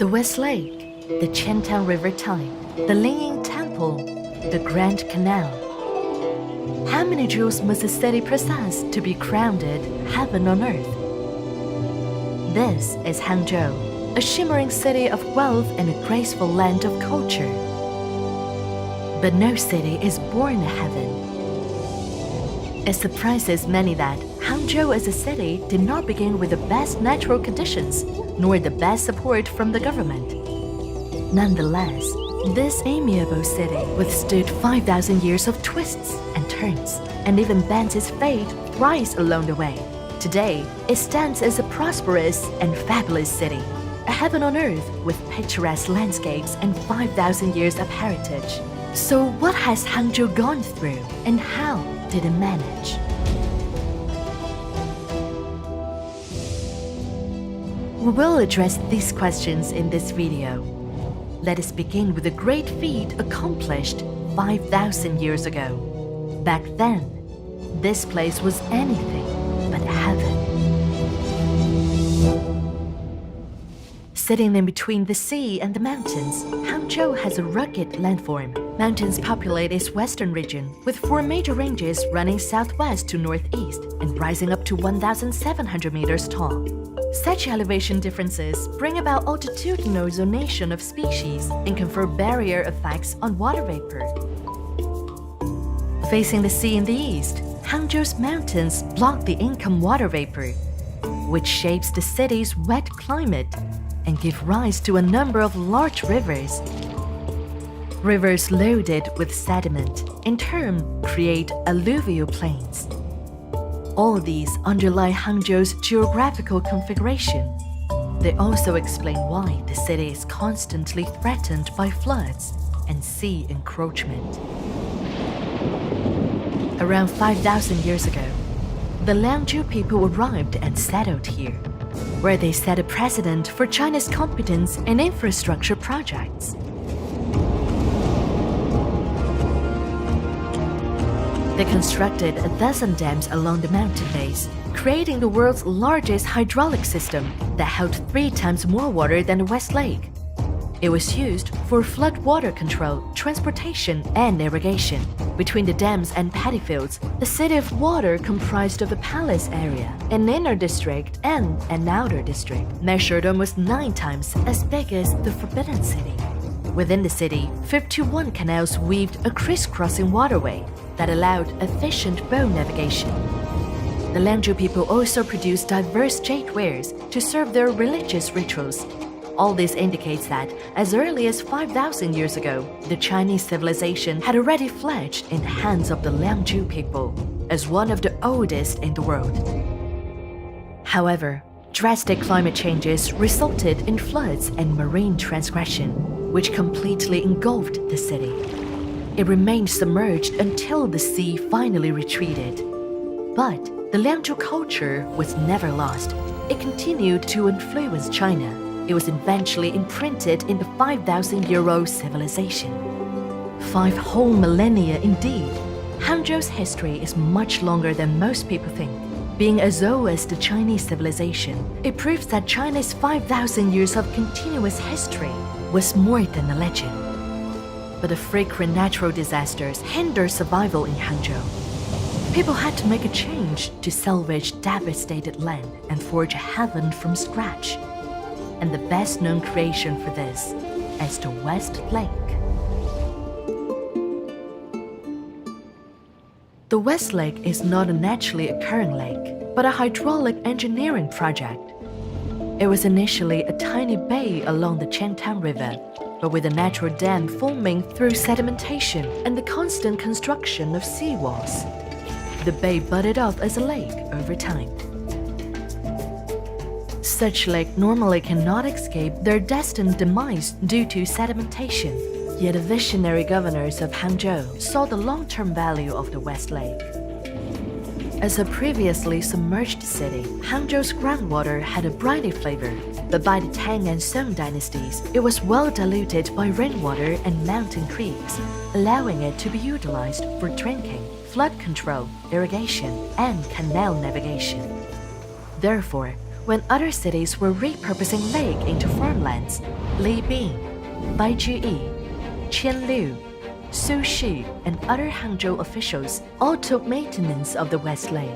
The West Lake, the Qiantang River Type, the Lingying Temple, the Grand Canal. How many jewels must a city possess to be crowned heaven on earth? This is Hangzhou, a shimmering city of wealth and a graceful land of culture. But no city is born a heaven. It surprises many that Hangzhou as a city did not begin with the best natural conditions, nor the best support from the government. Nonetheless, this amiable city withstood 5,000 years of twists and turns, and even bent its fate thrice along the way. Today, it stands as a prosperous and fabulous city, a heaven on earth with picturesque landscapes and 5,000 years of heritage. So what has Hangzhou gone through, and how did it manage? We will address these questions in this video. Let us begin with a great feat accomplished 5,000 years ago. Back then, this place was anything but heaven. Sitting in between the sea and the mountains, Hangzhou has a rugged landform. Mountains populate its western region, with 4 major ranges running southwest to northeast and rising up to 1,700 meters tall. Such elevation differences bring about altitudinal zonation of species and confer barrier effects on water vapor. Facing the sea in the east, Hangzhou's mountains block the income water vapor, which shapes the city's wet climate and give rise to a number of large rivers. Rivers loaded with sediment, in turn, create alluvial plains. All these underlie Hangzhou's geographical configuration. They also explain why the city is constantly threatened by floods and sea encroachment. Around 5,000 years ago, the Liangzhu people arrived and settled here, where they set a precedent for China's competence in infrastructure projects. They constructed 12 dams along the mountain base, creating the world's largest hydraulic system that held 3 times more water than the West Lake. It was used for flood water control, transportation, and irrigation. Between the dams and paddy fields, the City of Water comprised of a palace area, an inner district, and an outer district, measured almost 9 times as big as the Forbidden City. Within the city, 51 canals weaved a crisscrossing waterway that allowed efficient boat navigation. The Liangzhu people also produced diverse jade wares to serve their religious rituals. All this indicates that, as early as 5,000 years ago, the Chinese civilization had already fledged in the hands of the Liangzhu people, as one of the oldest in the world. However, drastic climate changes resulted in floods and marine transgression, which completely engulfed the city. It remained submerged until the sea finally retreated. But the Liangzhu culture was never lost. It continued to influence China. It was eventually imprinted in the 5,000-year-old civilization. 5 whole millennia indeed. Hangzhou's history is much longer than most people think. Being as old as the Chinese civilization, it proves that China's 5,000 years of continuous history was more than a legend. But the frequent natural disasters hinder survival in Hangzhou. People had to make a change to salvage devastated land and forge a heaven from scratch. And the best-known creation for this is the West Lake. The West Lake is not a naturally occurring lake, but a hydraulic engineering project. It was initially a tiny bay along the Qiantang River, but with a natural dam forming through sedimentation and the constant construction of seawalls, the bay budded off as a lake over time. Such lakes normally cannot escape their destined demise due to sedimentation, yet the visionary governors of Hangzhou saw the long-term value of the West Lake. As a previously submerged city, Hangzhou's groundwater had a briny flavor, but by the Tang and Song dynasties, it was well diluted by rainwater and mountain creeks, allowing it to be utilized for drinking, flood control, irrigation, and canal navigation. Therefore, when other cities were repurposing lake into farmlands. Li Bin, Baijuyi, Qianliu, Su Shi, and other Hangzhou officials all took maintenance of the West Lake.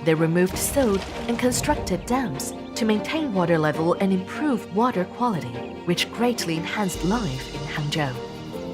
They removed silt and constructed dams to maintain water level and improve water quality, which greatly enhanced life in Hangzhou.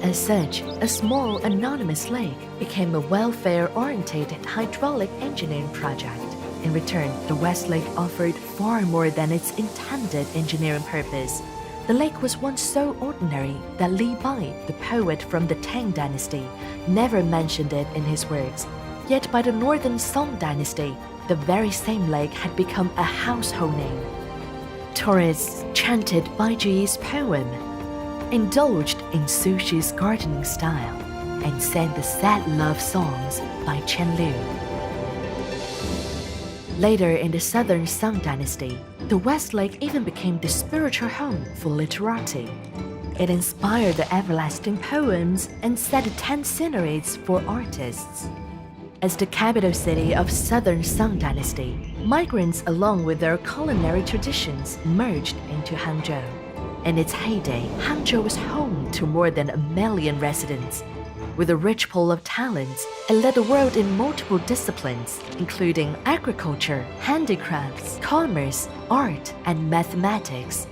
As such, a small anonymous lake became a welfare-oriented hydraulic engineering project. In return, the West Lake offered far more than its intended engineering purpose. The lake was once so ordinary that Li Bai, the poet from the Tang dynasty, never mentioned it in his works. Yet by the Northern Song dynasty, the very same lake had become a household name. Tourists chanted Baijuyi's poem, indulged in Su Shi's gardening style, and sang the sad love songs by Qianliu. Later in the Southern Song dynasty, the West Lake even became the spiritual home for literati. It inspired the everlasting poems and set the 10 sceneries for artists. As the capital city of Southern Song dynasty, migrants along with their culinary traditions merged into Hangzhou. In its heyday, Hangzhou was home to more than 1 million residents. With a rich pool of talents, it led the world in multiple disciplines, including agriculture, handicrafts, commerce, art, and mathematics.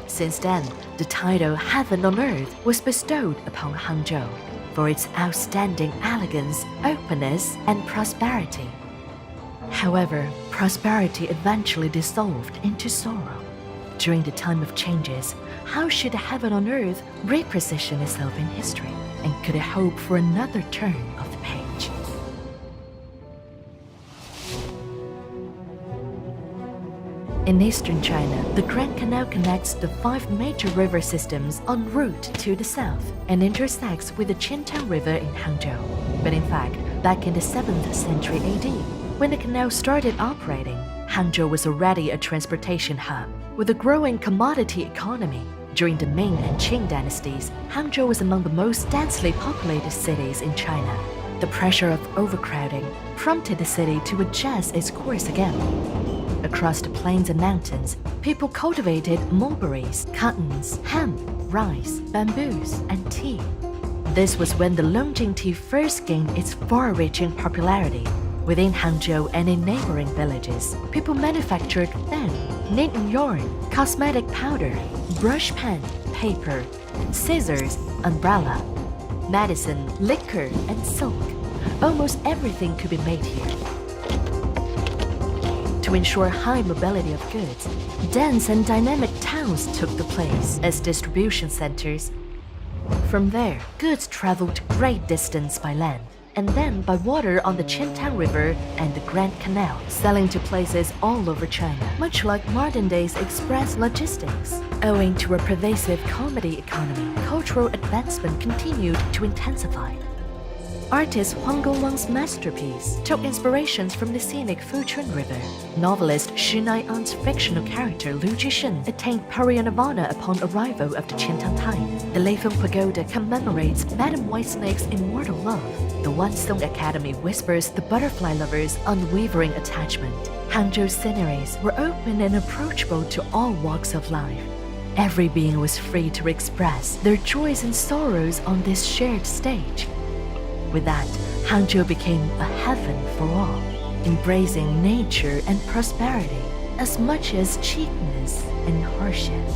Since then, the title Heaven on Earth was bestowed upon Hangzhou for its outstanding elegance, openness, and prosperity. However, prosperity eventually dissolved into sorrow. During the time of changes, how should Heaven on Earth reposition itself in history? And could it hope for another turn of the page? In eastern China, the Grand Canal connects the 5 major river systems en route to the south and intersects with the Qintang River in Hangzhou. But in fact, back in the 7th century AD, when the canal started operating, Hangzhou was already a transportation hub. With a growing commodity economy, during the Ming and Qing dynasties, Hangzhou was among the most densely populated cities in China. The pressure of overcrowding prompted the city to adjust its course again. Across the plains and mountains, people cultivated mulberries, cottons, hemp, rice, bamboos, and tea. This was when the Longjing tea first gained its far-reaching popularity. Within Hangzhou and in neighboring villages, people manufactured fen, knitting yarn, cosmetic powder, brush pen, paper, scissors, umbrella, medicine, liquor, and silk. Almost everything could be made here. To ensure high mobility of goods, dense and dynamic towns took the place as distribution centers. From there, goods traveled great distance by land, and then by water on the Qintang River and the Grand Canal, selling to places all over China, much like modern-day's express logistics. Owing to a pervasive commodity economy, cultural advancement continued to intensify. Artist Huang Gongwang's masterpiece took inspirations from the scenic Fuchun River. Novelist Xu Nai'an's fictional character Lu Jishen attained parinirvana upon arrival of the Qintang tide. The Leifeng Pagoda commemorates Madame Whitesnake's immortal love. The Wansong Academy whispers the butterfly lover's unwavering attachment. Hangzhou's sceneries were open and approachable to all walks of life. Every being was free to express their joys and sorrows on this shared stage. With that, Hangzhou became a heaven for all, embracing nature and prosperity as much as cheapness and hardship.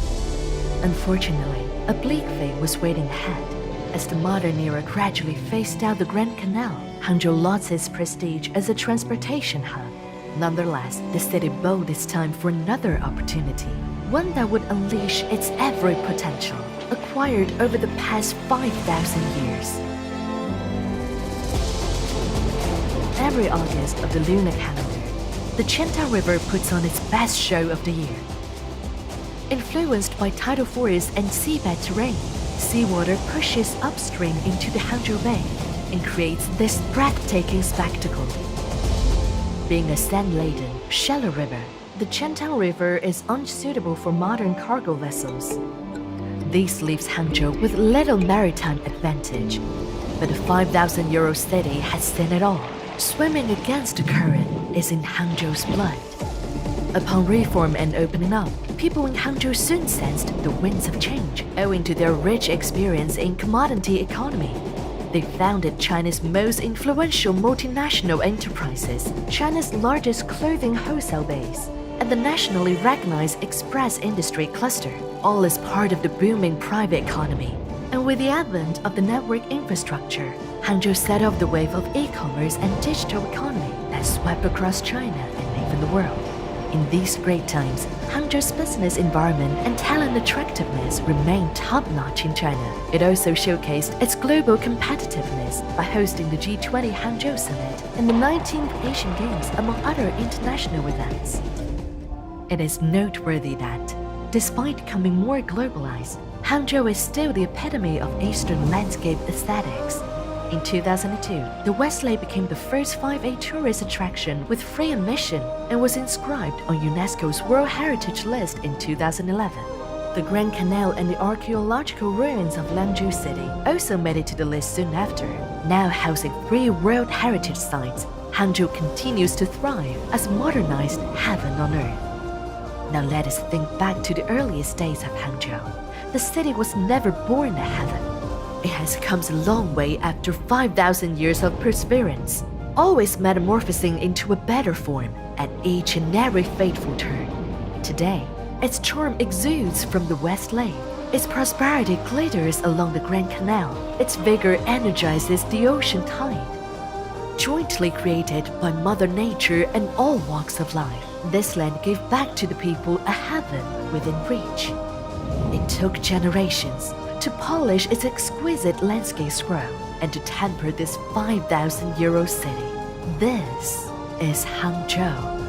Unfortunately, a bleak fate was waiting ahead. As the modern era gradually phased out the Grand Canal, Hangzhou lost its prestige as a transportation hub. Nonetheless, the city bowed its time for another opportunity, one that would unleash its every potential, acquired over the past 5,000 years. Every August of the lunar calendar, the Qintang River puts on its best show of the year. Influenced by tidal force and seabed terrain, seawater pushes upstream into the Hangzhou Bay and creates this breathtaking spectacle. Being a sand-laden, shallow river, the Qintang River is unsuitable for modern cargo vessels. This leaves Hangzhou with little maritime advantage, but the 5,000-year-old city has seen it all. Swimming against the current is in Hangzhou's blood. Upon reform and opening up, people in Hangzhou soon sensed the winds of change owing to their rich experience in commodity economy. They founded China's most influential multinational enterprises, China's largest clothing wholesale base, and the nationally recognized express industry cluster, all as part of the booming private economy. And with the advent of the network infrastructure, Hangzhou set off the wave of e-commerce and digital economy that swept across China and even the world. In these great times, Hangzhou's business environment and talent attractiveness remained top-notch in China. It also showcased its global competitiveness by hosting the G20 Hangzhou Summit and the 19th Asian Games, among other international events. It is noteworthy that, despite becoming more globalized, Hangzhou is still the epitome of Eastern landscape aesthetics. In 2002, the West Lake became the first 5A tourist attraction with free admission and was inscribed on UNESCO's World Heritage List in 2011. The Grand Canal and the archaeological ruins of Hangzhou City also made it to the list soon after. Now housing 3 World Heritage Sites, Hangzhou continues to thrive as modernized heaven on earth. Now let us think back to the earliest days of Hangzhou. The city was never born a heaven. It has come a long way after 5,000 years of perseverance, always metamorphosing into a better form at each and every fateful turn. Today, its charm exudes from the West Lake. Its prosperity glitters along the Grand Canal. Its vigor energizes the ocean tide. Jointly created by Mother Nature and all walks of life, this land gave back to the people a heaven within reach. It took generations to polish its exquisite landscape scroll and to temper this 5,000-year-old city. This is Hangzhou.